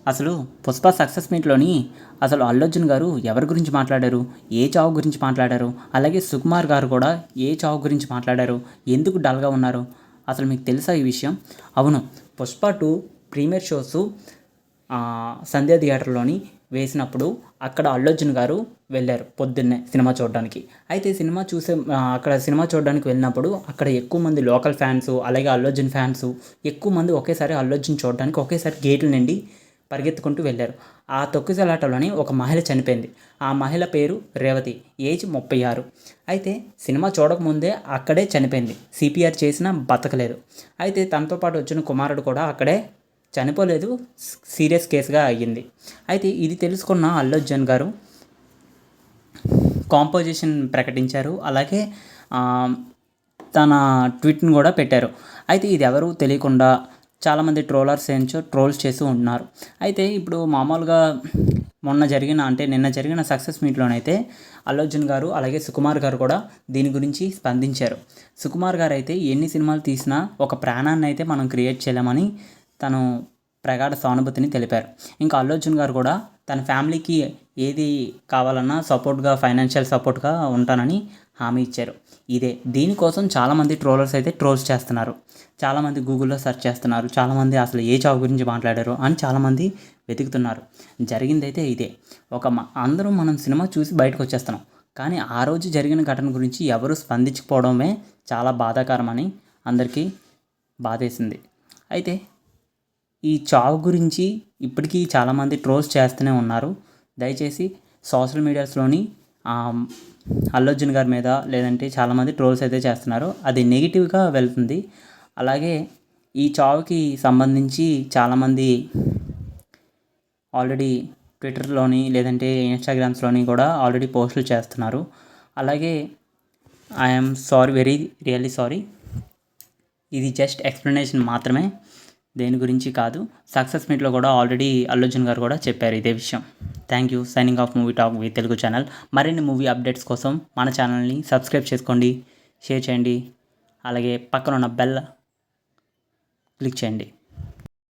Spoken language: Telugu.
అసలు 'పుష్ప' సక్సెస్ మీట్‌లోని అసలు అల్లు అర్జున్ గారు ఎవరి గురించి మాట్లాడారు? ఏ చావు గురించి మాట్లాడారు? అలాగే సుకుమార్ గారు కూడా ఏ చావు గురించి మాట్లాడారు? ఎందుకు డల్‌గా ఉన్నారు? అసలు మీకు తెలుసా ఈ విషయం? అవును. 'పుష్ప 2' ప్రీమియర్ షోసు సంధ్య థియేటర్‌లోని వేసినప్పుడు అక్కడ అల్లు అర్జున్ గారు వెళ్ళారు పొద్దున్నే సినిమా చూడడానికి. అయితే అక్కడ సినిమా చూడడానికి వెళ్ళినప్పుడు అక్కడ ఎక్కువ మంది లోకల్ ఫ్యాన్స్, అలాగే అల్లు అర్జున్ ఫ్యాన్స్ ఎక్కువ మంది ఒకేసారి అల్లు అర్జున్ చూడడానికి ఒకేసారి గేట్ల నుండి పరిగెత్తుకుంటూ వెళ్ళారు. ఆ తొక్కిసలాటలోని ఒక మహిళ చనిపోయింది. ఆ మహిళ పేరు రేవతి. ఏజ్ 36. అయితే సినిమా చూడకముందే అక్కడే చనిపోయింది. సీపీఆర్ చేసినా బతకలేదు. అయితే తనతో పాటు వచ్చిన కుమారుడు కూడా అక్కడే చనిపోలేదు. సీరియస్ కేసుగా అయ్యింది. అయితే ఇది తెలుసుకున్న అల్లు అర్జున్ గారు కాంపోజిషన్ ప్రకటించారు. అలాగే తన ట్వీట్‌ని కూడా పెట్టారు. అయితే ఇది ఎవరు తెలియకుండా చాలామంది ట్రోలర్స్ ఏంచో ట్రోల్స్ చేస్తూ ఉంటున్నారు. అయితే ఇప్పుడు మామూలుగా నిన్న జరిగిన సక్సెస్ మీట్‌లోనైతే అల్లు అర్జున్ గారు అలాగే సుకుమార్ గారు కూడా దీని గురించి స్పందించారు. సుకుమార్ గారు అయితే ఎన్ని సినిమాలు తీసినా ఒక ప్రాణాన్ని అయితే మనం క్రియేట్ చేయలేమని తను ప్రగాఢ సానుభూతిని తెలిపారు. ఇంకా అల్లు అర్జున్ గారు కూడా తన ఫ్యామిలీకి ఏది కావాలన్నా ఫైనాన్షియల్ సపోర్ట్‌గా ఉంటానని హామీ ఇచ్చారు. దీనికోసం చాలామంది ట్రోలర్స్ అయితే ట్రోల్స్ చేస్తున్నారు. చాలామంది గూగుల్‌లో సెర్చ్ చేస్తున్నారు. చాలామంది అసలు ఏ చావు గురించి మాట్లాడారు అని చాలామంది వెతుకుతున్నారు. జరిగిందైతే ఇదే. అందరం మనం సినిమా చూసి బయటకు వచ్చేస్తున్నాం. కానీ ఆ రోజు జరిగిన ఘటన గురించి ఎవరు స్పందించకపోవడమే చాలా బాధాకరమని అందరికీ బాధేసింది. అయితే ఈ చావు గురించి ఇప్పటికీ చాలామంది ట్రోల్స్ చేస్తూనే ఉన్నారు. దయచేసి సోషల్ మీడియాస్‌లోని అల్లు అర్జున్ గారి మీద లేదంటే చాలామంది ట్రోల్స్ అయితే చేస్తున్నారు. అది నెగిటివ్‌గా వెళ్తుంది. అలాగే ఈ చావుకి సంబంధించి చాలామంది ఆల్రెడీ ట్విట్టర్‌లోని లేదంటే ఇన్‌స్టాగ్రామ్స్‌లోని కూడా ఆల్రెడీ పోస్టులు చేస్తున్నారు. అలాగే I am sorry, really sorry. ఇది జస్ట్ ఎక్స్‌ప్లనేషన్ మాత్రమే. దేని గురించి కాదు. సక్సెస్ మీట్‌లో కూడా ఆల్రెడీ అల్లు అర్జున్ గారు కూడా చెప్పారు ఇదే విషయం. Thank you. Signing off movie talk with Telugu channel. మరిన్ని మూవీ అప్డేట్స్ కోసం మన ఛానల్ని సబ్స్క్రైబ్ చేసుకోండి, షేర్ చేయండి, అలాగే పక్కన ఉన్న బెల్ క్లిక్ చేయండి.